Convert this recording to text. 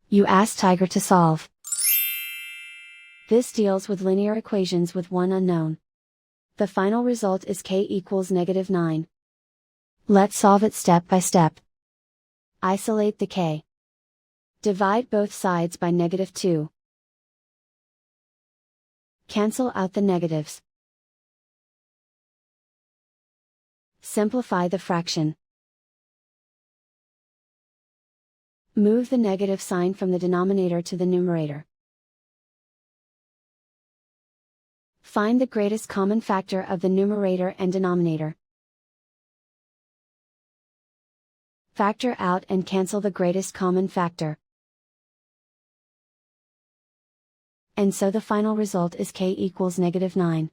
You ask Tiger to solve. This deals with linear equations with one unknown. The final result is k equals -9. Let's solve it step by step. Isolate the k. Divide both sides by -2. Cancel out the negatives. Simplify the fraction. Move the negative sign from the denominator to the numerator. Find the greatest common factor of the numerator and denominator. Factor out and cancel the greatest common factor. And so the final result is k equals -9.